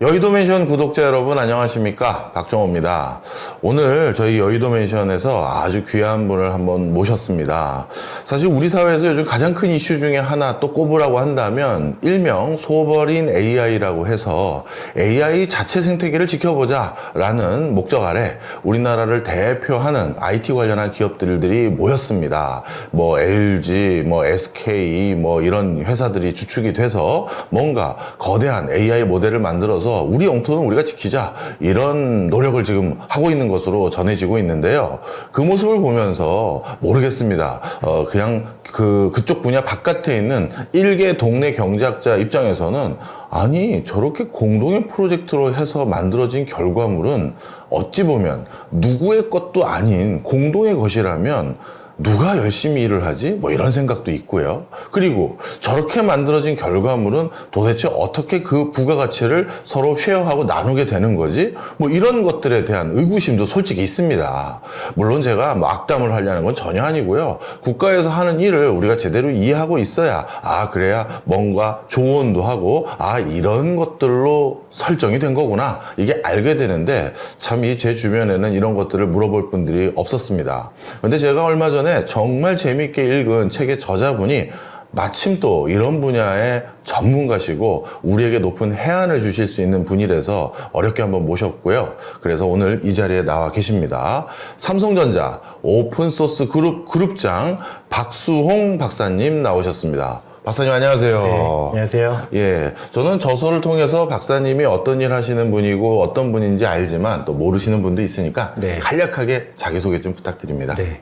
여의도맨션 구독자 여러분 안녕하십니까, 박정호입니다. 오늘 저희 여의도맨션에서 아주 귀한 분을 한번 모셨습니다. 사실 우리 사회에서 요즘 가장 큰 이슈 중에 하나 또 꼽으라고 한다면 일명 소버린 AI라고 해서 AI 자체 생태계를 지켜보자 라는 목적 아래 우리나라를 대표하는 IT 관련한 기업들이 모였습니다. 뭐 LG, 뭐 SK, 뭐 이런 회사들이 주축이 돼서 뭔가 거대한 AI 모델을 만들어서 우리 영토는 우리가 지키자, 이런 노력을 지금 하고 있는 것으로 전해지고 있는데요. 그 모습을 보면서 모르겠습니다. 그냥 그쪽 분야 바깥에 있는 일개 동네 경제학자 입장에서는 아니, 저렇게 공동의 프로젝트로 해서 만들어진 결과물은 어찌 보면 누구의 것도 아닌 공동의 것이라면 누가 열심히 일을 하지? 뭐 이런 생각도 있고요. 그리고 저렇게 만들어진 결과물은 도대체 어떻게 그 부가가치를 서로 쉐어하고 나누게 되는 거지? 뭐 이런 것들에 대한 의구심도 솔직히 있습니다. 물론 제가 뭐 악담을 하려는 건 전혀 아니고요. 국가에서 하는 일을 우리가 제대로 이해하고 있어야, 그래야 뭔가 조언도 하고, 이런 것들로 설정이 된 거구나, 이게 알게 되는데, 참 이 제 주변에는 이런 것들을 물어볼 분들이 없었습니다. 근데 제가 얼마 전에 정말 재밌게 읽은 책의 저자분이 마침 또 이런 분야의 전문가시고 우리에게 높은 해안을 주실 수 있는 분이라서 어렵게 한번 모셨고요. 그래서 오늘 이 자리에 나와 계십니다. 삼성전자 오픈소스 그룹장 박수홍 박사님 나오셨습니다. 박사님 안녕하세요. 네, 안녕하세요. 예, 저는 저서를 통해서 박사님이 어떤 일 하시는 분이고 어떤 분인지 알지만 또 모르시는 분도 있으니까 간략하게 자기소개 좀 부탁드립니다. 네.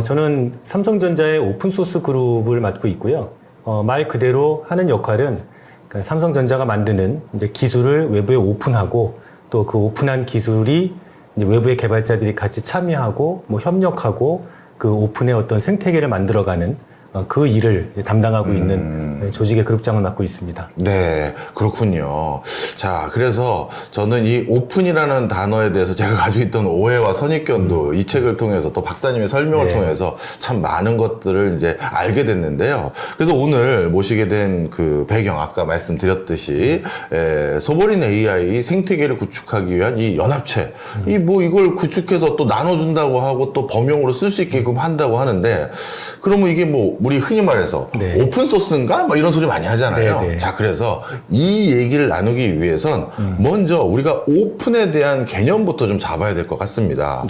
저는 삼성전자의 오픈소스 그룹을 맡고 있고요. 말 그대로 하는 역할은 삼성전자가 만드는 이제 기술을 외부에 오픈하고, 또 그 오픈한 기술이 이제 외부의 개발자들이 같이 참여하고 뭐 협력하고 그 오픈의 어떤 생태계를 만들어가는 그 일을 담당하고 있는 조직의 그룹장을 맡고 있습니다. 네, 그렇군요. 자, 그래서 저는 이 오픈이라는 단어에 대해서 제가 가지고 있던 오해와 선입견도 이 책을 통해서 또 박사님의 설명을 통해서 참 많은 것들을 이제 알게 됐는데요. 그래서 오늘 모시게 된 그 배경, 아까 말씀드렸듯이 소버린 AI 생태계를 구축하기 위한 이 연합체, 이걸 구축해서 또 나눠준다고 하고 또 범용으로 쓸 수 있게끔 한다고 하는데, 그러면 이게 뭐 우리 흔히 말해서 오픈소스인가? 뭐 이런 소리 많이 하잖아요. 자, 그래서 이 얘기를 나누기 위해선 먼저 우리가 오픈에 대한 개념부터 좀 잡아야 될 것 같습니다.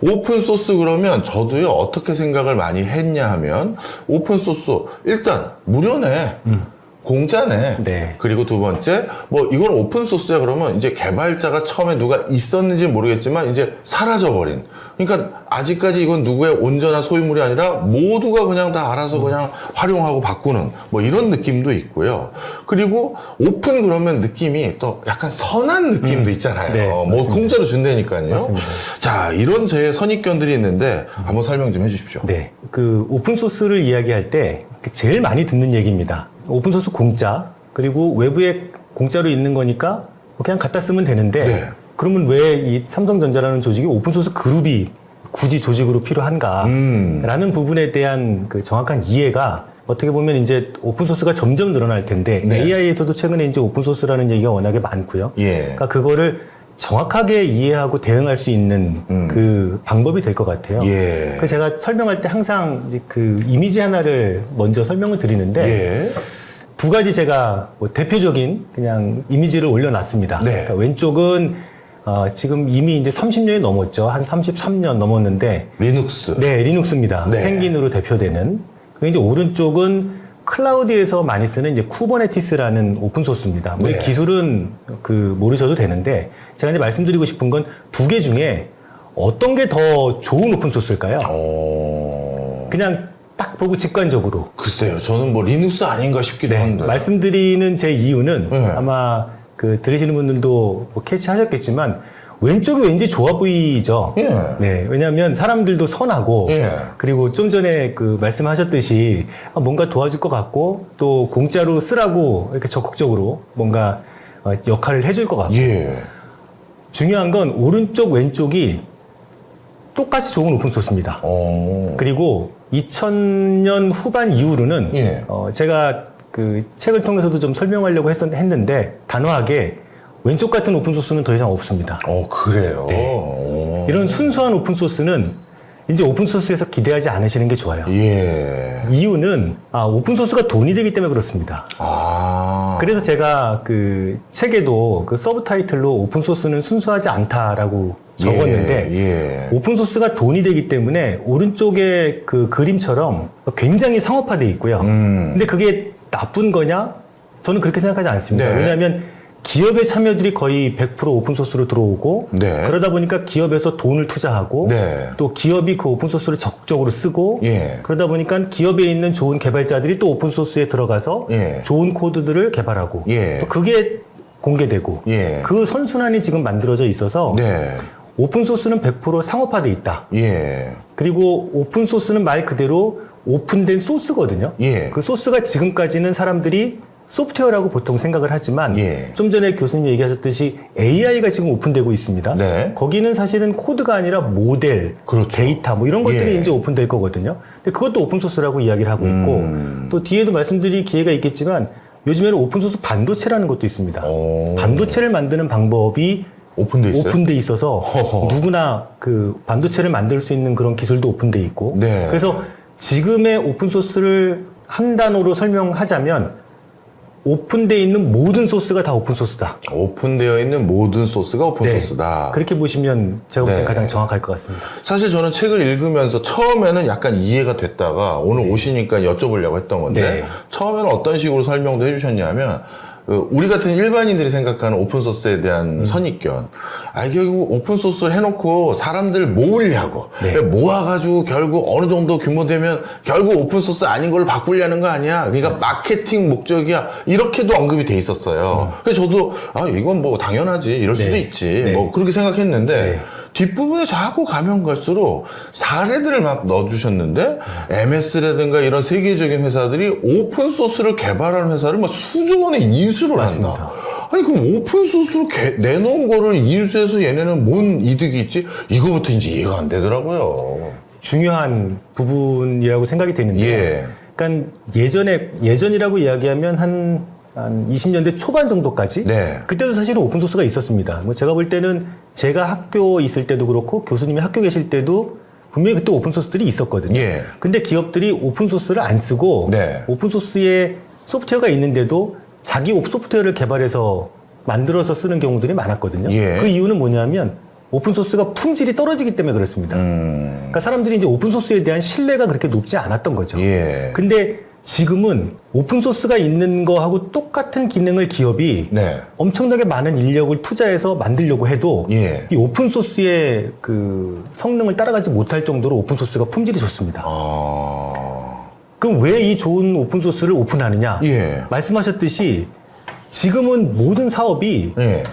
오픈소스 그러면 저도요, 어떻게 생각을 많이 했냐 하면, 오픈소스 일단 무료네. 공짜네. 그리고 두 번째, 뭐 이건 오픈소스야 그러면 이제 개발자가 처음에 누가 있었는지 모르겠지만 이제 사라져버린, 그러니까 아직까지 이건 누구의 온전한 소유물이 아니라 모두가 그냥 다 알아서 그냥 활용하고 바꾸는 뭐 이런 느낌도 있고요. 그리고 오픈 그러면 느낌이 또 약간 선한 느낌도 있잖아요. 뭐 공짜로 준다니까요. 맞습니다. 자, 이런 제 선입견들이 있는데 한번 설명 좀 해주십시오. 네, 그 오픈소스를 이야기할 때 제일 많이 듣는 얘기입니다. 오픈소스 공짜, 그리고 외부에 공짜로 있는 거니까 그냥 갖다 쓰면 되는데, 그러면 왜 이 삼성전자라는 조직이 오픈소스 그룹이 굳이 조직으로 필요한가? 라는 부분에 대한 그 정확한 이해가 어떻게 보면 이제 오픈소스가 점점 늘어날 텐데, AI에서도 최근에 이제 오픈소스라는 얘기가 워낙에 많고요. 그러니까 그거를 정확하게 이해하고 대응할 수 있는 그 방법이 될 것 같아요. 그래서 제가 설명할 때 항상 이제 그 이미지 하나를 먼저 설명을 드리는데, 두 가지 제가 뭐 대표적인 그냥 이미지를 올려놨습니다. 그러니까 왼쪽은 지금 이미 이제 30년이 넘었죠. 한 33년 넘었는데. 리눅스. 네, 리눅스입니다. 펭귄으로 대표되는. 그리고 이제 오른쪽은 클라우드에서 많이 쓰는 이제 쿠버네티스라는 오픈소스입니다. 뭐 이 기술은 모르셔도 되는데, 제가 이제 말씀드리고 싶은 건 두 개 중에 어떤 게 더 좋은 오픈소스일까요? 그냥 딱 보고 직관적으로. 글쎄요, 저는 뭐 리눅스 아닌가 싶기도 한데. 말씀드리는 제 이유는 아마 들으시는 분들도 뭐 캐치하셨겠지만, 왼쪽이 왠지 좋아 보이죠. 네, 왜냐하면 사람들도 선하고, 그리고 좀 전에 말씀하셨듯이 뭔가 도와줄 것 같고, 또 공짜로 쓰라고 이렇게 적극적으로 뭔가 역할을 해줄 것 같고. 중요한 건 오른쪽 왼쪽이 똑같이 좋은 오픈소스입니다. 그리고 2000년 후반 이후로는 제가 그 책을 통해서도 좀 설명하려고 했는데 단호하게 왼쪽 같은 오픈소스는 더 이상 없습니다. 그래요? 네. 이런 순수한 오픈소스는 이제 오픈소스에서 기대하지 않으시는 게 좋아요. 예. 이유는 오픈소스가 돈이 되기 때문에 그렇습니다. 그래서 제가 그 책에도 그 서브타이틀로 오픈소스는 순수하지 않다라고 적었는데 예. 오픈소스가 돈이 되기 때문에 오른쪽에 그 그림처럼 굉장히 상업화돼 있고요. 근데 그게 나쁜 거냐? 저는 그렇게 생각하지 않습니다. 네. 왜냐하면 기업의 참여들이 거의 100% 오픈소스로 들어오고 네. 그러다 보니까 기업에서 돈을 투자하고 네. 또 기업이 그 오픈소스를 적극적으로 쓰고 예. 그러다 보니까 기업에 있는 좋은 개발자들이 또 오픈소스에 들어가서 예. 좋은 코드들을 개발하고 예. 또 그게 공개되고 예. 그 선순환이 지금 만들어져 있어서 네. 오픈소스는 100% 상업화돼 있다. 예. 그리고 오픈소스는 말 그대로 오픈된 소스거든요. 예. 그 소스가 지금까지는 사람들이 소프트웨어라고 보통 생각을 하지만 예. 좀 전에 교수님 얘기하셨듯이 AI가 지금 오픈되고 있습니다. 네. 거기는 사실은 코드가 아니라 모델, 그렇죠. 데이터 뭐 이런 것들이 예. 이제 오픈될 거거든요. 근데 그것도 오픈소스라고 이야기를 하고 있고 또 뒤에도 말씀드릴 기회가 있겠지만 요즘에는 오픈소스 반도체라는 것도 있습니다. 반도체를 만드는 방법이 오픈돼 있어요? 오픈돼 있어서 허허. 누구나 그 반도체를 만들 수 있는 그런 기술도 오픈돼 있고 네. 그래서 지금의 오픈소스를 한 단어로 설명하자면 오픈되어 있는 모든 소스가 다 오픈소스다. 오픈되어 있는 모든 소스가 오픈소스다. 네. 그렇게 보시면 제가 볼 때 네. 가장 정확할 것 같습니다. 사실 저는 책을 읽으면서 처음에는 약간 이해가 됐다가 오늘 오시니까 여쭤보려고 했던 건데 네. 처음에는 어떤 식으로 설명도 해주셨냐면 우리 같은 일반인들이 생각하는 오픈소스에 대한 선입견. 결국 오픈소스를 해놓고 사람들 모으려고. 네. 모아가지고 결국 어느 정도 규모 되면 결국 오픈소스 아닌 걸 바꾸려는 거 아니야. 그러니까 마케팅 목적이야. 이렇게도 언급이 돼 있었어요. 그래서 저도, 이건 뭐 당연하지. 이럴 수도 네. 있지. 네. 뭐 그렇게 생각했는데 네. 뒷부분에 자꾸 가면 갈수록 사례들을 막 넣어주셨는데 MS라든가 이런 세계적인 회사들이 오픈소스를 개발하는 회사를 막 수조 원의 인수를 맞습니다. 한다. 아니 그럼 오픈소스를 내놓은 거를 인수해서 얘네는 뭔 이득이 있지? 이거부터 이제 이해가 안 되더라고요. 중요한 부분이라고 생각이 되는데 예. 그러니까 예전이라고 이야기하면 한 20년대 초반 정도까지 네. 그때도 사실은 오픈소스가 있었습니다. 뭐 제가 볼 때는 제가 학교 있을 때도 그렇고 교수님이 학교 계실 때도 분명히 그때 오픈소스들이 있었거든요. 예. 근데 기업들이 오픈소스를 안 쓰고 네. 오픈소스에 소프트웨어가 있는데도 자기 소프트웨어를 개발해서 만들어서 쓰는 경우들이 많았거든요. 예. 그 이유는 뭐냐면 오픈소스가 품질이 떨어지기 때문에 그렇습니다. 그러니까 사람들이 이제 오픈소스에 대한 신뢰가 그렇게 높지 않았던 거죠. 예. 근데 지금은 오픈소스가 있는 거하고 똑같은 기능을 기업이 네. 엄청나게 많은 인력을 투자해서 만들려고 해도 예. 이 오픈소스의 그 성능을 따라가지 못할 정도로 오픈소스가 품질이 좋습니다. 그럼 왜 이 좋은 오픈소스를 오픈하느냐? 예. 말씀하셨듯이 지금은 모든 사업이 예.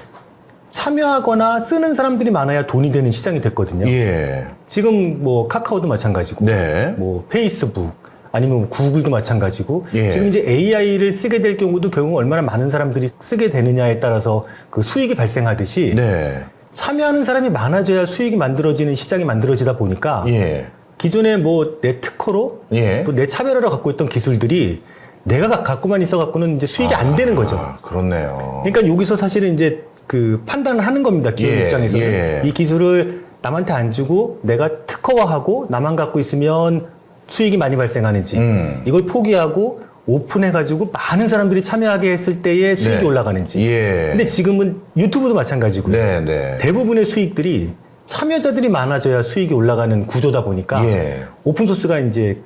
참여하거나 쓰는 사람들이 많아야 돈이 되는 시장이 됐거든요. 예. 지금 뭐 카카오도 마찬가지고, 네. 뭐 페이스북 아니면 구글도 마찬가지고, 예. 지금 이제 AI를 쓰게 될 경우도 결국 얼마나 많은 사람들이 쓰게 되느냐에 따라서 그 수익이 발생하듯이 네. 참여하는 사람이 많아져야 수익이 만들어지는 시장이 만들어지다 보니까 예. 기존에 뭐 내 특허로 예. 또 내 차별화로 갖고 있던 기술들이 내가 갖고만 있어 갖고는 이제 수익이 안 되는 거죠. 그렇네요. 그러니까 여기서 사실은 이제 그 판단을 하는 겁니다. 기업 예, 입장에서는. 예. 이 기술을 남한테 안 주고 내가 특허화하고 나만 갖고 있으면 수익이 많이 발생하는지 이걸 포기하고 오픈해가지고 많은 사람들이 참여하게 했을 때의 수익이 네. 올라가는지. 예. 근데 지금은 유튜브도 마찬가지고요. 네, 네. 대부분의 수익들이 참여자들이 많아져야 수익이 올라가는 구조다 보니까 예. 오픈소스가 이제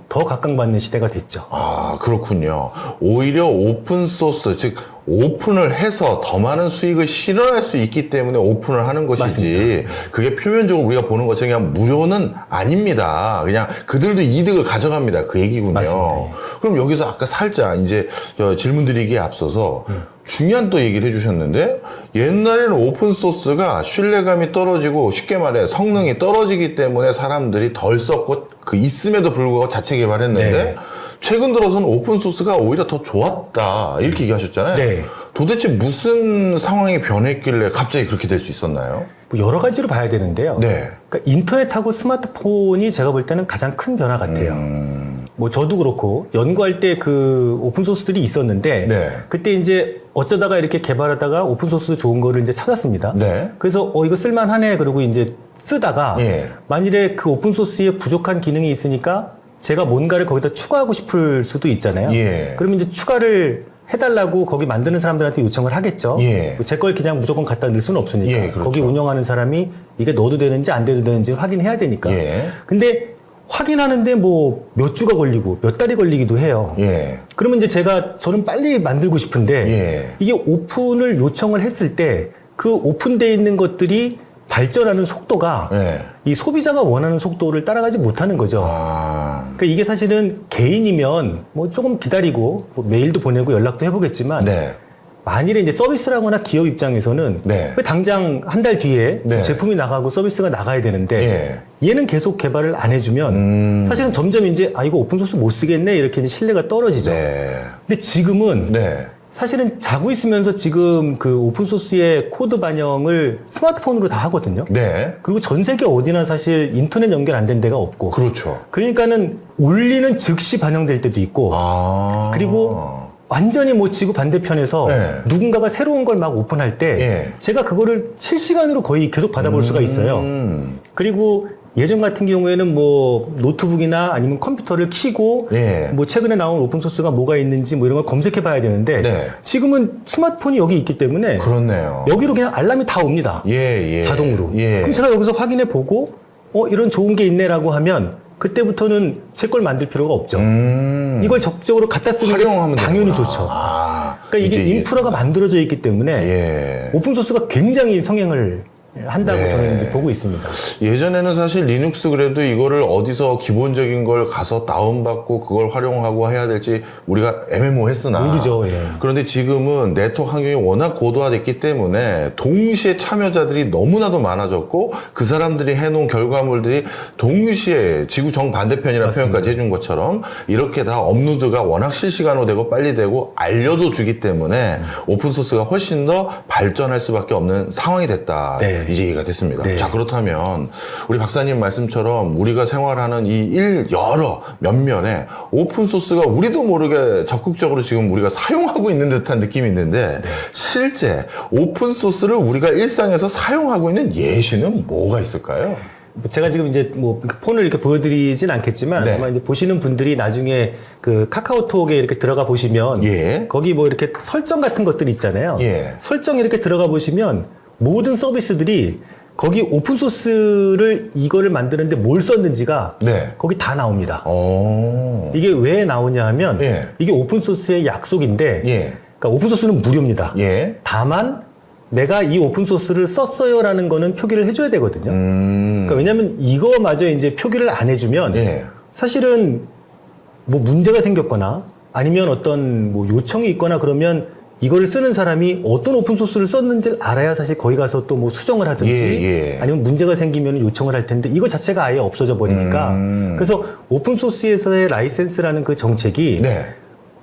더 각광받는 시대가 됐죠. 그렇군요. 오히려 오픈소스, 즉, 오픈을 해서 더 많은 수익을 실현할 수 있기 때문에 오픈을 하는 것이지, 맞습니다. 그게 표면적으로 우리가 보는 것처럼 그냥 무료는 아닙니다. 그냥 그들도 이득을 가져갑니다. 그 얘기군요. 맞습니다. 그럼 여기서 아까 살짝 이제 질문 드리기에 앞서서 중요한 또 얘기를 해주셨는데, 옛날에는 오픈소스가 신뢰감이 떨어지고 쉽게 말해 성능이 떨어지기 때문에 사람들이 덜 썼고 그 있음에도 불구하고 자체 개발했는데, 네. 최근 들어서는 오픈소스가 오히려 더 좋았다 이렇게 얘기하셨잖아요. 네. 도대체 무슨 상황이 변했길래 갑자기 그렇게 될 수 있었나요? 뭐 여러 가지로 봐야 되는데요. 네. 그러니까 인터넷하고 스마트폰이 제가 볼 때는 가장 큰 변화 같아요. 뭐 저도 그렇고 연구할 때 그 오픈소스들이 있었는데 네. 그때 이제 어쩌다가 이렇게 개발하다가 오픈소스 좋은 거를 이제 찾았습니다. 네. 그래서 이거 쓸만하네 그러고 이제 쓰다가 예. 만일에 그 오픈소스에 부족한 기능이 있으니까 제가 뭔가를 거기다 추가하고 싶을 수도 있잖아요. 예. 그러면 이제 추가를 해달라고 거기 만드는 사람들한테 요청을 하겠죠. 예. 제 걸 그냥 무조건 갖다 넣을 수는 없으니까. 예, 그렇죠. 거기 운영하는 사람이 이게 넣어도 되는지 안 돼도 되는지 확인해야 되니까. 예. 근데 확인하는데 뭐 몇 주가 걸리고 몇 달이 걸리기도 해요. 예. 그러면 이제 저는 빨리 만들고 싶은데 예. 이게 오픈을 요청을 했을 때 그 오픈되어 있는 것들이 발전하는 속도가 예. 이 소비자가 원하는 속도를 따라가지 못하는 거죠. 아. 그러니까 이게 사실은 개인이면 뭐 조금 기다리고 뭐 메일도 보내고 연락도 해보겠지만 네. 만일에 이제 서비스를 하거나 기업 입장에서는 네. 왜 당장 한 달 뒤에 네. 제품이 나가고 서비스가 나가야 되는데 얘는 계속 개발을 안 해주면 사실은 점점 이제 이거 오픈소스 못 쓰겠네 이렇게 이제 신뢰가 떨어지죠. 네. 근데 지금은 네. 사실은 자고 있으면서 지금 그 오픈소스의 코드 반영을 스마트폰으로 다 하거든요. 네. 그리고 전 세계 어디나 사실 인터넷 연결 안 된 데가 없고. 그렇죠. 그러니까는 올리는 즉시 반영될 때도 있고. 아. 그리고 완전히 뭐 지구 반대편에서 네. 누군가가 새로운 걸 막 오픈할 때 예. 제가 그거를 실시간으로 거의 계속 받아볼 수가 있어요. 그리고 예전 같은 경우에는 뭐 노트북이나 아니면 컴퓨터를 켜고 예. 뭐 최근에 나온 오픈소스가 뭐가 있는지 뭐 이런 걸 검색해 봐야 되는데 네. 지금은 스마트폰이 여기 있기 때문에 그렇네요. 여기로 그냥 알람이 다 옵니다. 예, 예. 자동으로. 예. 그럼 제가 여기서 확인해 보고 이런 좋은 게 있네라고 하면 그때부터는 제 걸 만들 필요가 없죠. 이걸 적극적으로 갖다 쓰는 게 활용하면 당연히 되구나. 좋죠. 아. 그러니까 이게 인프라가 만들어져 있기 때문에 예. 오픈소스가 굉장히 성행을 한다고 네. 저는 이제 보고 있습니다. 예전에는 사실 리눅스 그래도 이거를 어디서 기본적인 걸 가서 다운받고 그걸 활용하고 해야 될지 우리가 애매모호했으나 모르죠. 예. 그런데 지금은 네트워크 환경이 워낙 고도화됐기 때문에 동시에 참여자들이 너무나도 많아졌고 그 사람들이 해놓은 결과물들이 동시에 지구 정반대편이라는 표현까지 해준 것처럼 이렇게 다 업로드가 워낙 실시간으로 되고 빨리 되고 알려도 주기 때문에 오픈소스가 훨씬 더 발전할 수밖에 없는 상황이 됐다. 네. 이제 이해가 됐습니다. 네. 자, 그렇다면 우리 박사님 말씀처럼 우리가 생활하는 이 여러 면면에 오픈소스가 우리도 모르게 적극적으로 지금 우리가 사용하고 있는 듯한 느낌이 있는데 실제 오픈소스를 우리가 일상에서 사용하고 있는 예시는 뭐가 있을까요? 제가 지금 이제 뭐 폰을 이렇게 보여드리진 않겠지만 네. 아마 이제 보시는 분들이 나중에 그 카카오톡에 이렇게 들어가 보시면 예. 거기 뭐 이렇게 설정 같은 것들 있잖아요. 예. 설정 이렇게 들어가 보시면 모든 서비스들이 거기 오픈소스를 이거를 만드는데 뭘 썼는지가 네. 거기 다 나옵니다. 오. 이게 왜 나오냐 하면 예. 이게 오픈소스의 약속인데 예. 그러니까 오픈소스는 무료입니다. 예. 다만 내가 이 오픈소스를 썼어요라는 거는 표기를 해줘야 되거든요. 그러니까 왜냐하면 이거마저 이제 표기를 안 해주면 예. 사실은 뭐 문제가 생겼거나 아니면 어떤 뭐 요청이 있거나 그러면 이거를 쓰는 사람이 어떤 오픈소스를 썼는지를 알아야 사실 거기 가서 또 뭐 수정을 하든지 예, 예. 아니면 문제가 생기면 요청을 할 텐데 이거 자체가 아예 없어져 버리니까 그래서 오픈소스에서의 라이센스라는 그 정책이 네.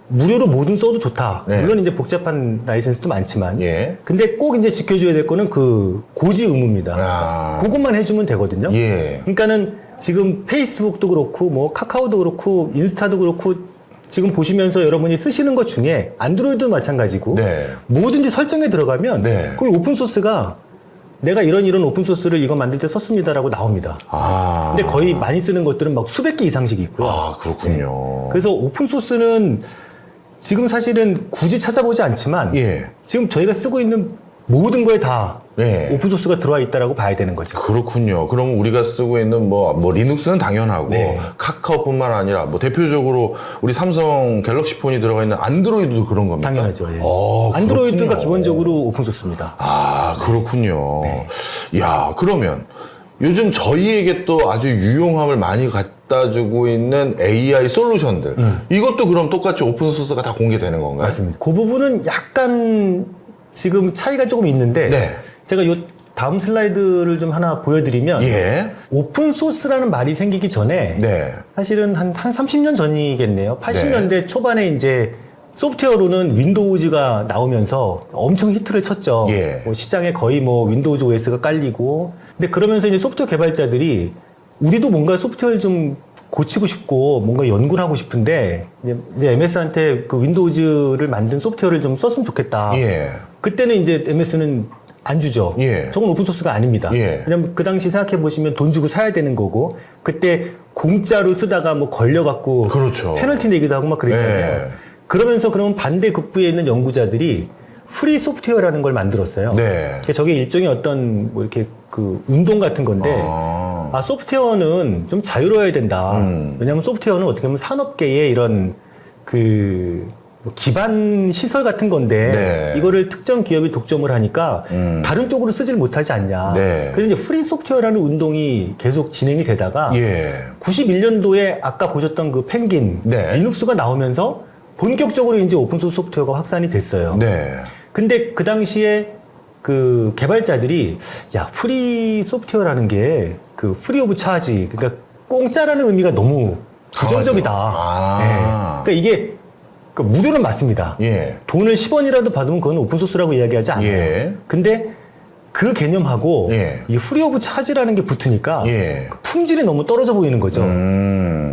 무료로 뭐든 써도 좋다. 네. 물론 이제 복잡한 라이센스도 많지만 예. 근데 꼭 이제 지켜줘야 될 거는 그 고지 의무입니다. 아. 그것만 해주면 되거든요. 예. 그러니까는 지금 페이스북도 그렇고 뭐 카카오도 그렇고 인스타도 그렇고 지금 보시면서 여러분이 쓰시는 것 중에 안드로이드도 마찬가지고 네. 뭐든지 설정에 들어가면 네. 거기 오픈소스가 내가 이런 오픈소스를 이거 만들 때 썼습니다라고 나옵니다. 아. 근데 거의 많이 쓰는 것들은 막 수백 개 이상씩 있고요. 아, 그렇군요. 그래서 오픈소스는 지금 사실은 굳이 찾아보지 않지만 예. 지금 저희가 쓰고 있는 모든 거에 다 네. 오픈소스가 들어와 있다라고 봐야 되는 거죠. 그렇군요. 그럼 우리가 쓰고 있는 뭐 리눅스는 당연하고 네. 카카오뿐만 아니라 뭐 대표적으로 우리 삼성 갤럭시 폰이 들어가 있는 안드로이드도 그런 겁니까? 당연하죠. 예. 어, 안드로이드가 그렇군요. 기본적으로 오픈소스입니다. 아, 그렇군요. 네. 야, 그러면 요즘 저희에게 또 아주 유용함을 많이 갖다 주고 있는 AI 솔루션들. 이것도 그럼 똑같이 오픈소스가 다 공개되는 건가요? 맞습니다. 그 부분은 약간 지금 차이가 조금 있는데 네. 제가 요 다음 슬라이드를 좀 하나 보여드리면 예. 오픈소스라는 말이 생기기 전에 네. 사실은 한 30년 전이겠네요. 80년대 초반에 이제 소프트웨어로는 윈도우즈가 나오면서 엄청 히트를 쳤죠. 예. 뭐 시장에 거의 뭐 윈도우즈 OS가 깔리고. 근데 그러면서 이제 소프트웨어 개발자들이 우리도 뭔가 소프트웨어를 좀 고치고 싶고 뭔가 연구를 하고 싶은데 이제 MS한테 그 윈도우즈를 만든 소프트웨어를 좀 썼으면 좋겠다. 예. 그때는 이제 MS는 안 주죠. 예. 저건 오픈소스가 아닙니다. 예. 왜냐면 그 당시 생각해 보시면 돈 주고 사야 되는 거고 그때 공짜로 쓰다가 뭐 걸려갖고 그렇죠. 페널티 내기도 하고 막 그랬잖아요. 예. 그러면서 그러면 반대 극부에 있는 연구자들이 프리 소프트웨어라는 걸 만들었어요. 네. 저게 일종의 어떤 뭐 이렇게 그 운동 같은 건데 소프트웨어는 좀 자유로워야 된다. 왜냐하면 소프트웨어는 어떻게 보면 산업계의 이런 그 기반 시설 같은 건데 네. 이거를 특정 기업이 독점을 하니까 다른 쪽으로 쓰질 못하지 않냐. 네. 그래서 이제 프리 소프트웨어라는 운동이 계속 진행이 되다가 예. 91년도에 아까 보셨던 그 펭귄 네. 리눅스가 나오면서 본격적으로 이제 오픈소스 소프트웨어가 확산이 됐어요. 네. 근데 그 당시에 그 개발자들이 야 프리 소프트웨어라는 게 그 프리 오브 차지 그러니까 공짜라는 의미가 너무 부정적이다. 아. 네. 그러니까 이게 그 무료는 맞습니다. 예. 돈을 10원이라도 받으면 그건 오픈소스라고 이야기하지 않아요. 예. 근데 그 개념하고 예. 이 프리 오브 차지라는 게 붙으니까 예. 그 품질이 너무 떨어져 보이는 거죠.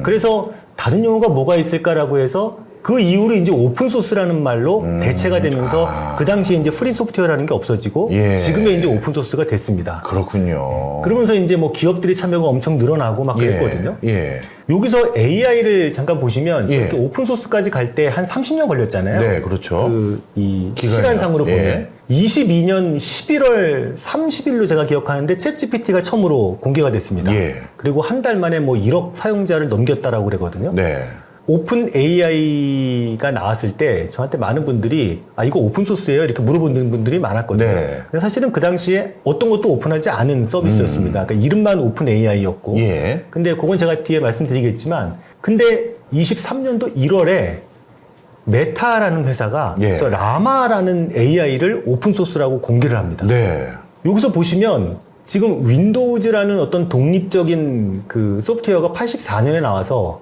그래서 다른 용어가 뭐가 있을까라고 해서 그 이후로 이제 오픈소스라는 말로 대체가 되면서 그 당시에 이제 프리 소프트웨어라는 게 없어지고 예. 지금의 이제 오픈소스가 됐습니다. 그렇군요. 그러면서 이제 뭐 기업들의 참여가 엄청 늘어나고 막 그랬거든요. 예. 여기서 AI를 잠깐 보시면 예. 이렇게 오픈소스까지 갈 때 한 30년 걸렸잖아요. 네, 그렇죠. 이 기간이요. 시간상으로 예. 보면 22년 11월 30일로 제가 기억하는데 챗GPT가 처음으로 공개가 됐습니다. 예. 그리고 한 달 만에 뭐 1억 사용자를 넘겼다라고 그러거든요. 네. 오픈 AI가 나왔을 때 저한테 많은 분들이 아 이거 오픈 소스예요 이렇게 물어보는 분들이 많았거든요. 네. 근데 사실은 그 당시에 어떤 것도 오픈하지 않은 서비스였습니다. 그러니까 이름만 오픈 AI였고. 예. 근데 그건 제가 뒤에 말씀드리겠지만, 근데 23년도 1월에 메타라는 회사가 예. 저 라마라는 AI를 오픈 소스라고 공개를 합니다. 네. 여기서 보시면 지금 윈도우즈라는 어떤 독립적인 그 소프트웨어가 84년에 나와서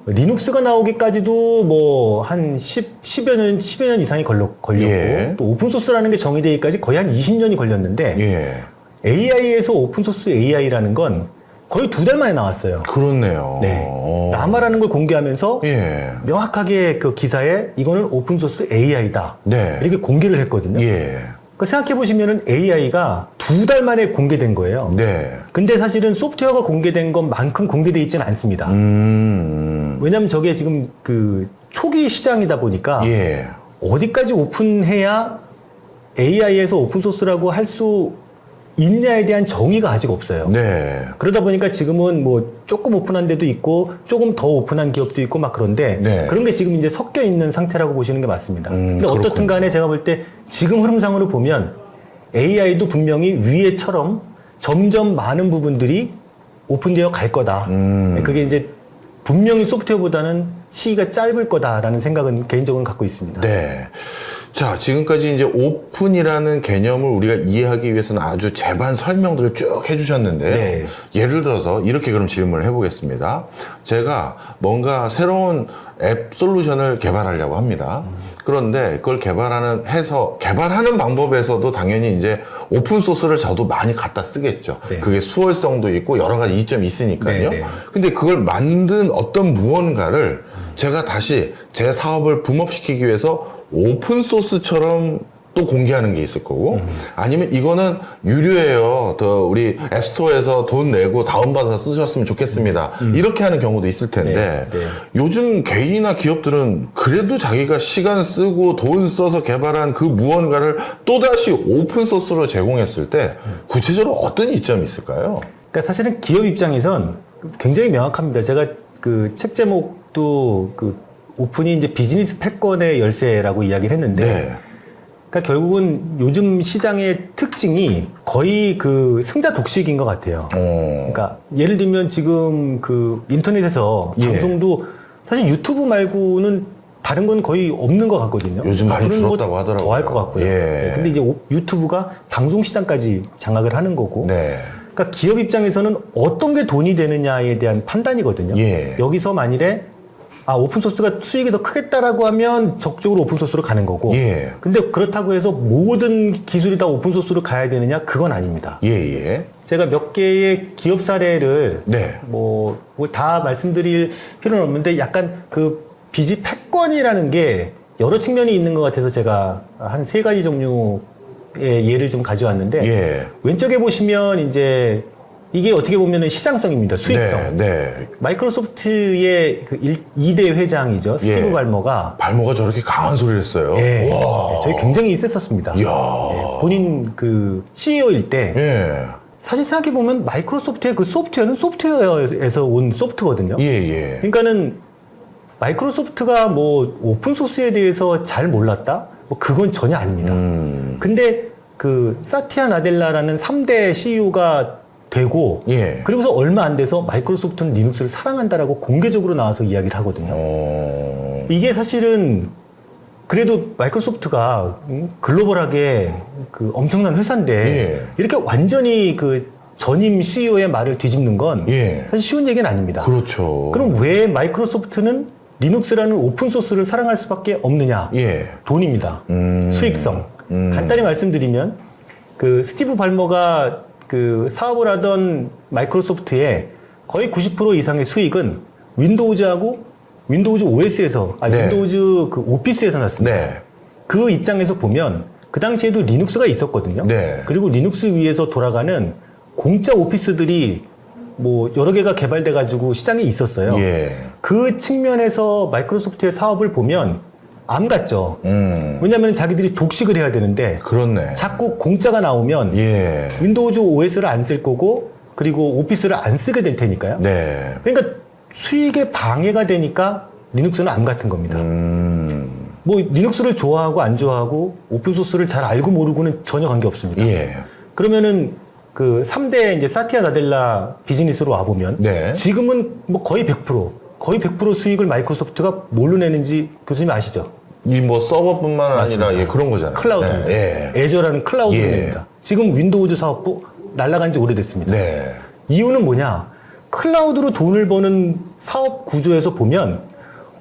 리눅스가 나오기까지도 뭐 한 10여 년 이상이 걸렸고 예. 또 오픈소스라는 게 정의되기까지 거의 한 20년이 걸렸는데 예. AI에서 오픈소스 AI라는 건 거의 2달 만에 나왔어요. 그렇네요. 네. 라마라는 걸 공개하면서 예. 명확하게 그 기사에 이거는 오픈소스 AI다. 네. 이렇게 공개를 했거든요. 예. 그 생각해보시면은 AI가 2달 만에 공개된 거예요. 네. 근데 사실은 소프트웨어가 공개된 것만큼 공개되어 있지는 않습니다. 왜냐면 저게 지금 그 초기 시장이다 보니까 예. 어디까지 오픈해야 AI에서 오픈소스라고 할 수 있냐에 대한 정의가 아직 없어요. 네. 그러다 보니까 지금은 뭐 조금 오픈한 데도 있고 조금 더 오픈한 기업도 있고 막 그런데 네. 그런 게 지금 이제 섞여 있는 상태라고 보시는 게 맞습니다. 근데 그렇군요. 어떻든 간에 제가 볼 때 지금 흐름상으로 보면 AI도 분명히 위에처럼 점점 많은 부분들이 오픈되어 갈 거다. 그게 이제 분명히 소프트웨어보다는 시기가 짧을 거다라는 생각은 개인적으로 갖고 있습니다. 네. 자, 지금까지 이제 오픈이라는 개념을 우리가 이해하기 위해서는 아주 재반 설명들을 쭉 해주셨는데, 네. 예를 들어서 이렇게 그럼 질문을 해보겠습니다. 제가 뭔가 새로운 앱 솔루션을 개발하려고 합니다. 그런데 그걸 개발하는 방법에서도 당연히 이제 오픈 소스를 저도 많이 갖다 쓰겠죠. 네. 그게 수월성도 있고 여러 가지 이점이 있으니까요. 네, 네. 근데 그걸 만든 어떤 무언가를 제가 다시 제 사업을 붐업시키기 위해서 오픈 소스처럼 또 공개하는 게 있을 거고, 아니면 이거는 유료예요. 더 우리 앱스토어에서 돈 내고 다운받아서 쓰셨으면 좋겠습니다. 이렇게 하는 경우도 있을 텐데, 네, 네. 요즘 개인이나 기업들은 그래도 자기가 시간 쓰고 돈 써서 개발한 그 무언가를 또다시 오픈 소스로 제공했을 때 구체적으로 어떤 이점이 있을까요? 그러니까 사실은 기업 입장에선 굉장히 명확합니다. 제가 그 책 제목도 그 오픈이 이제 비즈니스 패권의 열쇠라고 이야기를 했는데, 네. 그러니까 결국은 요즘 시장의 특징이 거의 그 승자 독식인 것 같아요. 그러니까 예를 들면 지금 그 인터넷에서 예. 방송도 사실 유튜브 말고는 다른 건 거의 없는 것 같거든요. 요즘 많이 그런 줄었다고 것 하더라고요. 더할 것 같고요. 예. 네, 근데 이제 유튜브가 방송 시장까지 장악을 하는 거고. 네. 그러니까 기업 입장에서는 어떤 게 돈이 되느냐에 대한 판단이거든요. 예. 여기서 만일에 오픈소스가 수익이 더 크겠다라고 하면 적극적으로 오픈소스로 가는 거고. 예. 근데 그렇다고 해서 모든 기술이 다 오픈소스로 가야 되느냐? 그건 아닙니다. 예. 제가 몇 개의 기업 사례를 네. 뭐 다 말씀드릴 필요는 없는데 약간 그 비지 패권이라는 게 여러 측면이 있는 것 같아서 제가 한 3가지 종류의 예를 좀 가져왔는데 예. 왼쪽에 보시면 이제 이게 어떻게 보면은 시장성입니다. 수익성. 네. 마이크로소프트의 그 2대 회장이죠. 스티브 예. 발머가. 발모가 저렇게 강한 소리를 했어요. 예. 와. 저희 굉장히 셌었습니다. 이야. 본인 그 CEO일 때. 예. 사실 생각해보면 마이크로소프트의 그 소프트웨어는 소프트웨어에서 온 소프트거든요. 예. 그러니까는 마이크로소프트가 뭐 오픈소스에 대해서 잘 몰랐다? 뭐 그건 전혀 아닙니다. 근데 그 사티아 나델라라는 3대 CEO가 되고 예. 그리고서 얼마 안 돼서 마이크로소프트는 리눅스를 사랑한다라고 공개적으로 나와서 이야기를 하거든요. 이게 사실은 그래도 마이크로소프트가 글로벌하게 그 엄청난 회사인데 예. 이렇게 완전히 그 전임 CEO의 말을 뒤집는 건 예. 사실 쉬운 얘기는 아닙니다. 그렇죠. 그럼 왜 마이크로소프트는 리눅스라는 오픈소스를 사랑할 수밖에 없느냐? 예. 돈입니다. 수익성. 간단히 말씀드리면 그 스티브 발머가 그 사업을 하던 마이크로소프트의 거의 90% 이상의 수익은 윈도우즈하고 윈도우즈 OS에서 네. 윈도우즈 그 오피스에서 났습니다. 네. 그 입장에서 보면 그 당시에도 리눅스가 있었거든요. 네. 그리고 리눅스 위에서 돌아가는 공짜 오피스들이 뭐 여러 개가 개발돼 가지고 시장에 있었어요. 예. 그 측면에서 마이크로소프트의 사업을 보면 암 같죠. 왜냐하면 자기들이 독식을 해야 되는데 그렇네. 자꾸 공짜가 나오면 예. 윈도우즈 OS를 안 쓸 거고 그리고 오피스를 안 쓰게 될 테니까요. 네. 그러니까 수익에 방해가 되니까 리눅스는 암 같은 겁니다. 뭐 리눅스를 좋아하고 안 좋아하고 오픈소스를 잘 알고 모르고는 전혀 관계없습니다. 예. 그러면은 그 3대 이제 사티아 나델라 비즈니스로 와보면 네. 지금은 뭐 거의 100% 수익을 마이크로소프트가 뭘로 내는지 교수님 아시죠? 이 뭐 서버뿐만 아니라 맞습니다. 예, 그런 거잖아요. 클라우드입니다. 네. 예. 애저라는 클라우드로 예. 냅니다. 지금 윈도우즈 사업부 날아간 지 오래됐습니다. 네. 이유는 뭐냐? 클라우드로 돈을 버는 사업 구조에서 보면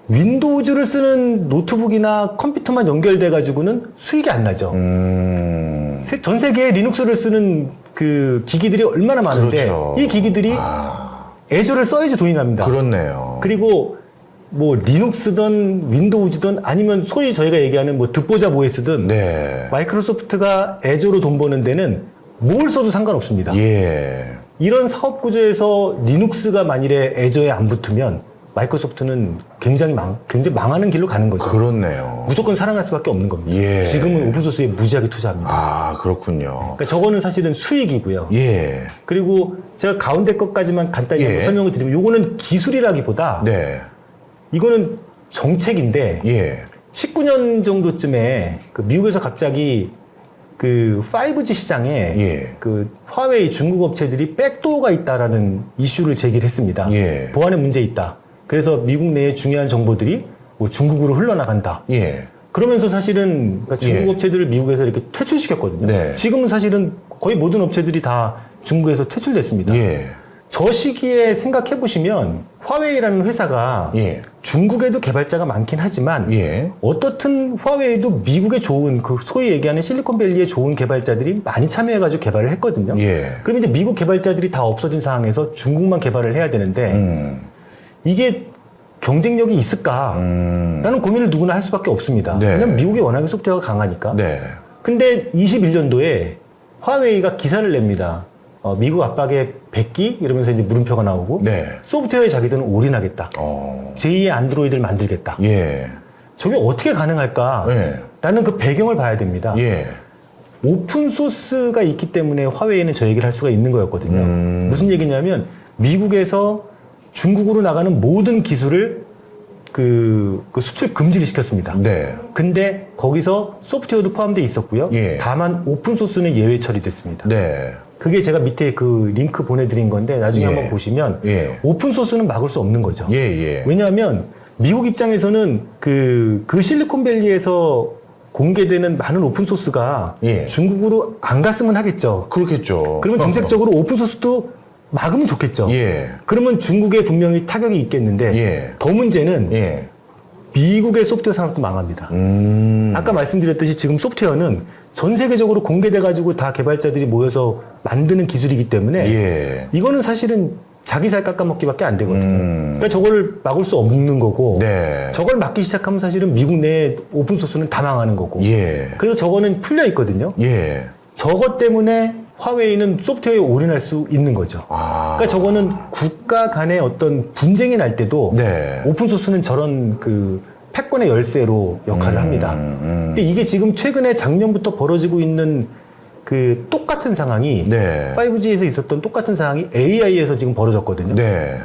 윈도우즈를 쓰는 노트북이나 컴퓨터만 연결돼 가지고는 수익이 안 나죠. 전 세계에 리눅스를 쓰는 그 기기들이 얼마나 많은데 그렇죠. 이 기기들이 애저를 써야지 돈이 납니다. 그렇네요. 그리고 뭐 리눅스든 윈도우즈든 아니면 소위 저희가 얘기하는 뭐 듣보잡 OS든 네. 마이크로소프트가 애저로 돈 버는 데는 뭘 써도 상관없습니다. 예. 이런 사업 구조에서 리눅스가 만일에 애저에 안 붙으면 마이크로소프트는 굉장히 망하는 길로 가는 거죠. 그렇네요. 무조건 사랑할 수밖에 없는 겁니다. 예. 지금은 오픈소스에 무지하게 투자합니다. 아, 그렇군요. 그러니까 저거는 사실은 수익이고요. 예. 그리고 제가 가운데 것까지만 간단히 예. 한번 설명을 드리면 요거는 기술이라기보다 네. 이거는 정책인데 예. 19년 정도쯤에 그 미국에서 갑자기 그 5G 시장에 예. 그 화웨이 중국 업체들이 백도어가 있다라는 이슈를 제기를 했습니다. 예. 보안에 문제 있다. 그래서 미국 내의 중요한 정보들이 뭐 중국으로 흘러나간다. 예. 그러면서 사실은 그러니까 중국 예. 업체들을 미국에서 이렇게 퇴출시켰거든요. 네. 지금은 사실은 거의 모든 업체들이 다 중국에서 퇴출됐습니다. 예. 저 시기에 생각해 보시면 화웨이라는 회사가 예. 중국에도 개발자가 많긴 하지만 예. 어떻든 화웨이도 미국에 좋은 그 소위 얘기하는 실리콘밸리에 좋은 개발자들이 많이 참여해가지고 개발을 했거든요. 예. 그럼 이제 미국 개발자들이 다 없어진 상황에서 중국만 개발을 해야 되는데 이게 경쟁력이 있을까? 라는 고민을 누구나 할 수밖에 없습니다. 네. 왜냐면 미국이 워낙에 소프트웨어가 강하니까. 네. 근데 21년도에 화웨이가 기사를 냅니다. 미국 압박에 100기? 이러면서 이제 물음표가 나오고. 네. 소프트웨어에 자기들은 올인하겠다. 어. 제2의 안드로이드를 만들겠다. 예. 저게 어떻게 가능할까? 예. 라는 그 배경을 봐야 됩니다. 예. 오픈소스가 있기 때문에 화웨이는 저 얘기를 할 수가 있는 거였거든요. 무슨 얘기냐면 미국에서 중국으로 나가는 모든 기술을 그 수출 금지를 시켰습니다. 네. 근데 거기서 소프트웨어도 포함되어 있었고요. 예. 다만 오픈소스는 예외 처리됐습니다. 네. 그게 제가 밑에 그 링크 보내드린 건데 나중에 예. 한번 보시면 예. 오픈소스는 막을 수 없는 거죠. 예, 예. 왜냐하면 미국 입장에서는 그 실리콘밸리에서 공개되는 많은 오픈소스가 예. 중국으로 안 갔으면 하겠죠. 그렇겠죠. 그러면 정책적으로 오픈소스도 막으면 좋겠죠. 예. 그러면 중국에 분명히 타격이 있겠는데 예. 더 문제는 예. 미국의 소프트웨어 산업도 망합니다. 아까 말씀드렸듯이 지금 소프트웨어는 전 세계적으로 공개돼가지고 다 개발자들이 모여서 만드는 기술이기 때문에 예. 이거는 사실은 자기 살 깎아먹기밖에 안 되거든요. 그러니까 저걸 막을 수 없는 거고 네. 저걸 막기 시작하면 사실은 미국 내 오픈소스는 다 망하는 거고 예. 그래서 저거는 풀려 있거든요. 예. 저것 때문에 화웨이는 소프트웨어에 올인할 수 있는 거죠. 아. 그러니까 저거는 국가 간의 어떤 분쟁이 날 때도 네. 오픈소스는 저런 그 패권의 열쇠로 역할을 합니다. 근데 이게 지금 최근에 작년부터 벌어지고 있는 그 똑같은 상황이 네. 5G에서 있었던 똑같은 상황이 AI에서 지금 벌어졌거든요. 네.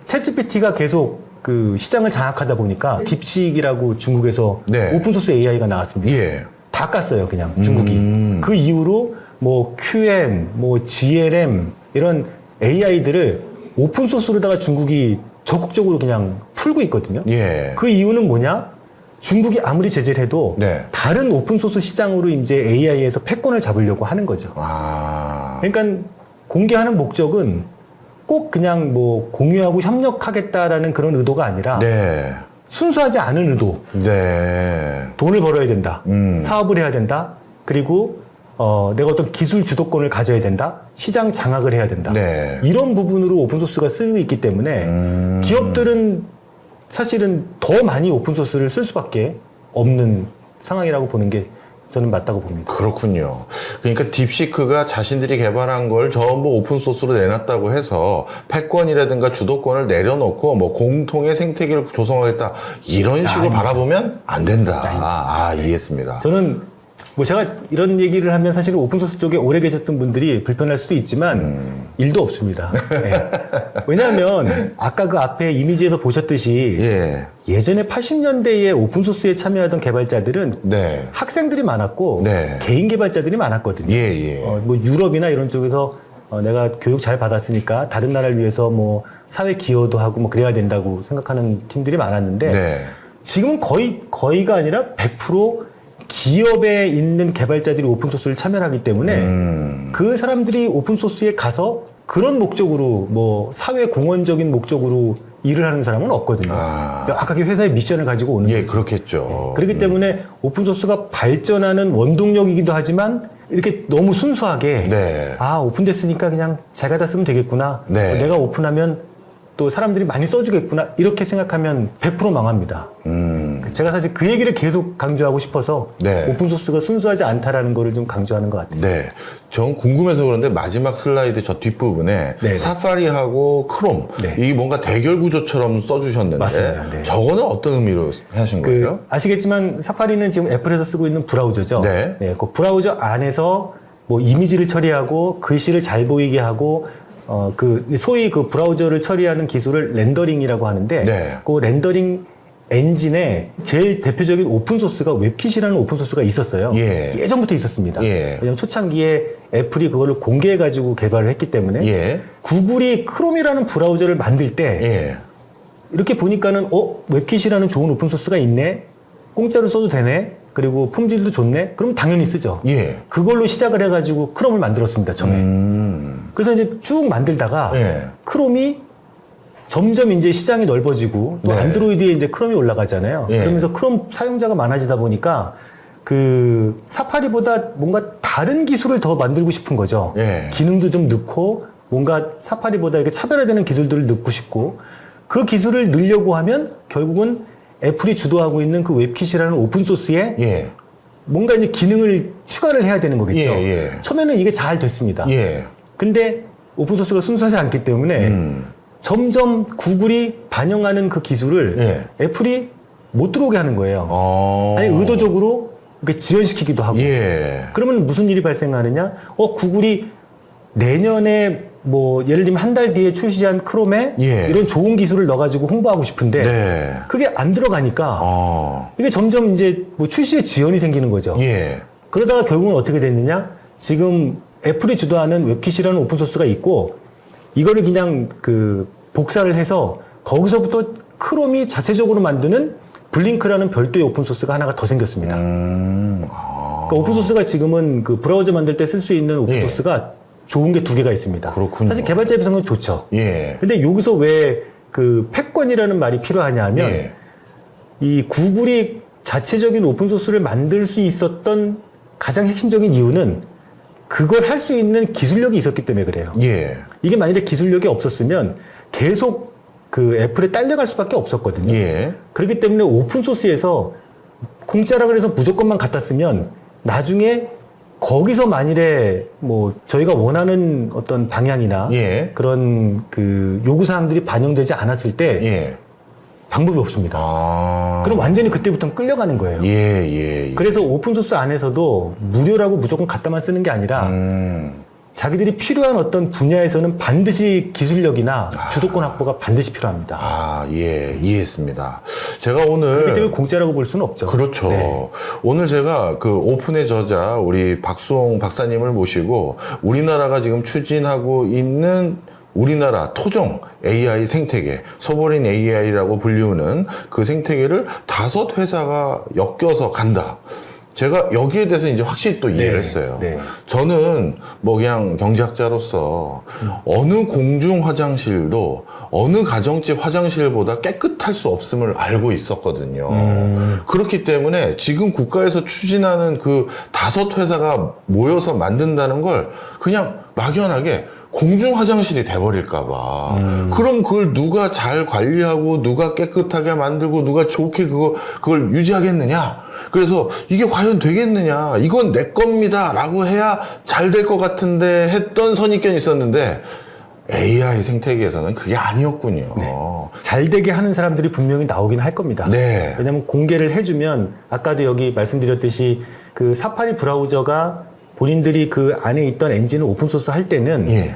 챗GPT가 계속 그 시장을 장악하다 보니까 딥시익이라고 중국에서 네. 오픈소스 AI가 나왔습니다. 예. 다 깠어요, 그냥 중국이. 그 이후로 뭐 QM, 뭐 GLM 이런 AI들을 오픈소스로다가 중국이 적극적으로 그냥 풀고 있거든요. 예. 그 이유는 뭐냐? 중국이 아무리 제재를 해도 네. 다른 오픈소스 시장으로 이제 AI에서 패권을 잡으려고 하는 거죠. 아. 그러니까 공개하는 목적은 꼭 그냥 뭐 공유하고 협력하겠다라는 그런 의도가 아니라 네. 순수하지 않은 의도. 네. 돈을 벌어야 된다. 사업을 해야 된다. 그리고 내가 어떤 기술 주도권을 가져야 된다. 시장 장악을 해야 된다. 네. 이런 부분으로 오픈소스가 쓰이고 있기 때문에 기업들은 사실은 더 많이 오픈소스를 쓸 수밖에 없는 상황이라고 보는 게 저는 맞다고 봅니다. 그렇군요. 그러니까 딥시크가 자신들이 개발한 걸 전부 오픈소스로 내놨다고 해서 패권이라든가 주도권을 내려놓고 뭐 공통의 생태계를 조성하겠다 이런 식으로 바라보면 안 된다. 아, 이해했습니다. 저는 뭐 제가 이런 얘기를 하면 사실 오픈소스 쪽에 오래 계셨던 분들이 불편할 수도 있지만 일도 없습니다. 네. 왜냐하면 아까 그 앞에 이미지에서 보셨듯이 예. 예전에 80년대에 오픈소스에 참여하던 개발자들은 네. 학생들이 많았고 네. 개인 개발자들이 많았거든요. 예, 예. 뭐 유럽이나 이런 쪽에서 내가 교육 잘 받았으니까 다른 나라를 위해서 뭐 사회 기여도 하고 뭐 그래야 된다고 생각하는 팀들이 많았는데 네. 지금은 거의가 아니라 100% 기업에 있는 개발자들이 오픈소스를 참여하기 때문에 그 사람들이 오픈소스에 가서 그런 목적으로 뭐 사회 공헌적인 목적으로 일을 하는 사람은 없거든요. 명확하게 회사의 미션을 가지고 오는 예, 거죠. 그렇겠죠. 그렇기 때문에 오픈소스가 발전하는 원동력이기도 하지만 이렇게 너무 순수하게 네. 아 오픈됐으니까 그냥 잘 갖다 쓰면 되겠구나. 네. 내가 오픈하면 또 사람들이 많이 써주겠구나 이렇게 생각하면 100% 망합니다. 제가 사실 그 얘기를 계속 강조하고 싶어서 네. 오픈소스가 순수하지 않다라는 거를 좀 강조하는 것 같아요. 네. 전 궁금해서 그런데 마지막 슬라이드 저 뒷부분에 네. 사파리하고 크롬 네. 이게 뭔가 대결 구조처럼 써주셨는데 맞습니다. 네. 저거는 어떤 의미로 하신 거예요? 아시겠지만 사파리는 지금 애플에서 쓰고 있는 브라우저죠. 네. 그 브라우저 안에서 뭐 이미지를 처리하고 글씨를 잘 보이게 하고 소위 그 브라우저를 처리하는 기술을 렌더링이라고 하는데 네. 그 렌더링 엔진에 제일 대표적인 오픈소스가 웹킷이라는 오픈소스가 있었어요. 예. 예전부터 있었습니다. 예. 왜냐면 초창기에 애플이 그거를 공개해가지고 개발을 했기 때문에 예. 구글이 크롬이라는 브라우저를 만들 때 예. 이렇게 보니까는 웹킷이라는 좋은 오픈소스가 있네. 공짜로 써도 되네. 그리고 품질도 좋네. 그럼 당연히 쓰죠. 예. 그걸로 시작을 해가지고 크롬을 만들었습니다. 처음에. 그래서 이제 쭉 만들다가 예. 크롬이 점점 이제 시장이 넓어지고 또 네. 안드로이드에 이제 크롬이 올라가잖아요. 예. 그러면서 크롬 사용자가 많아지다 보니까 그 사파리보다 뭔가 다른 기술을 더 만들고 싶은 거죠. 예. 기능도 좀 넣고 뭔가 사파리보다 이렇게 차별화되는 기술들을 넣고 싶고 그 기술을 넣으려고 하면 결국은 애플이 주도하고 있는 그 웹킷이라는 오픈소스에 예. 뭔가 이제 기능을 추가를 해야 되는 거겠죠. 예, 예. 처음에는 이게 잘 됐습니다. 예. 근데 오픈소스가 순수하지 않기 때문에 점점 구글이 반영하는 그 기술을 예. 애플이 못 들어오게 하는 거예요. 아니 의도적으로 이렇게 지연시키기도 하고. 예. 그러면 무슨 일이 발생하느냐? 구글이 내년에 뭐 예를 들면 한 달 뒤에 출시한 크롬에 예. 이런 좋은 기술을 넣어가지고 홍보하고 싶은데 네. 그게 안 들어가니까 이게 점점 이제 뭐 출시에 지연이 생기는 거죠. 예. 그러다가 결국은 어떻게 됐느냐? 지금 애플이 주도하는 웹킷이라는 오픈소스가 있고 이거를 그냥 그 복사를 해서 거기서부터 크롬이 자체적으로 만드는 블링크라는 별도의 오픈소스가 하나가 더 생겼습니다. 그러니까 오픈소스가 지금은 그 브라우저 만들 때 쓸 수 있는 오픈소스가 좋은 게 두 개가 있습니다. 그렇군요. 사실 개발자 입장은 좋죠. 예. 근데 여기서 왜 그 패권이라는 말이 필요하냐 하면 예. 이 구글이 자체적인 오픈소스를 만들 수 있었던 가장 핵심적인 이유는 그걸 할 수 있는 기술력이 있었기 때문에 그래요. 예. 이게 만일에 기술력이 없었으면 계속 그 애플에 딸려갈 수밖에 없었거든요. 예. 그렇기 때문에 오픈소스에서 공짜라 그래서 무조건만 갖다 쓰면 나중에 거기서 만일에 뭐 저희가 원하는 어떤 방향이나 예. 그런 그 요구사항들이 반영되지 않았을 때 예. 방법이 없습니다. 아. 그럼 완전히 그때부터는 끌려가는 거예요. 예. 그래서 오픈소스 안에서도 무료라고 무조건 갖다만 쓰는 게 아니라 자기들이 필요한 어떤 분야에서는 반드시 기술력이나 주도권 확보가 반드시 필요합니다. 아, 예. 이해했습니다. 제가 오늘. 그렇기 때문에 공짜라고 볼 수는 없죠. 그렇죠. 네. 오늘 제가 그 오픈의 저자 우리 박수홍 박사님을 모시고 우리나라가 지금 추진하고 있는 우리나라 토종 AI 생태계, 소버린 AI라고 불리우는 그 생태계를 5회사가 엮여서 간다. 제가 여기에 대해서 이제 확실히 또 이해를 했어요. 네. 저는 뭐 그냥 경제학자로서 어느 공중 화장실도 어느 가정집 화장실보다 깨끗할 수 없음을 알고 있었거든요. 그렇기 때문에 지금 국가에서 추진하는 그 5회사가 모여서 만든다는 걸 그냥 막연하게 공중 화장실이 돼버릴까봐. 그럼 그걸 누가 잘 관리하고 누가 깨끗하게 만들고 누가 좋게 그걸 유지하겠느냐? 그래서 이게 과연 되겠느냐? 이건 내 겁니다. 라고 해야 잘 될 것 같은데 했던 선입견이 있었는데 AI 생태계에서는 그게 아니었군요. 네. 잘 되게 하는 사람들이 분명히 나오긴 할 겁니다. 네. 왜냐하면 공개를 해주면 아까도 여기 말씀드렸듯이 그 사파리 브라우저가 본인들이 그 안에 있던 엔진을 오픈소스 할 때는 예.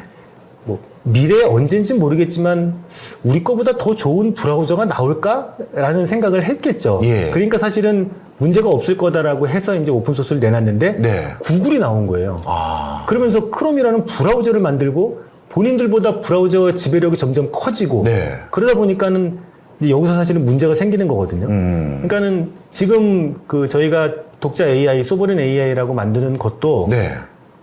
뭐 미래에 언젠진 모르겠지만 우리 거보다 더 좋은 브라우저가 나올까라는 생각을 했겠죠. 예. 그러니까 사실은 문제가 없을 거다라고 해서 이제 오픈소스를 내놨는데 네. 구글이 나온 거예요. 아. 그러면서 크롬이라는 브라우저를 만들고 본인들보다 브라우저 지배력이 점점 커지고 네. 그러다 보니까는 이제 여기서 사실은 문제가 생기는 거거든요. 그러니까는 지금 그 저희가 독자 AI, 소버린 AI라고 만드는 것도 네.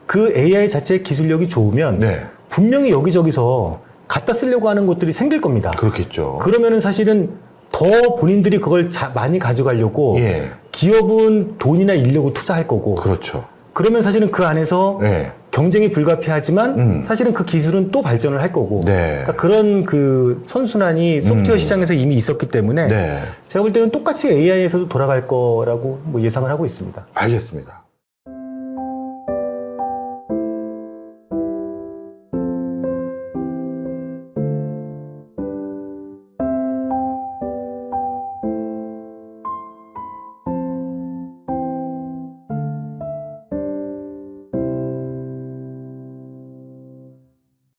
그 AI 자체의 기술력이 좋으면 네. 분명히 여기저기서 갖다 쓰려고 하는 것들이 생길 겁니다. 그렇겠죠. 그러면은 사실은 더 본인들이 그걸 많이 가져가려고 예. 기업은 돈이나 인력을 투자할 거고 그렇죠. 그러면 사실은 그 안에서 네. 경쟁이 불가피하지만 사실은 그 기술은 또 발전을 할 거고 네. 그러니까 그런 그 선순환이 소프트웨어 시장에서 이미 있었기 때문에 네. 제가 볼 때는 똑같이 AI에서도 돌아갈 거라고 뭐 예상을 하고 있습니다. 알겠습니다.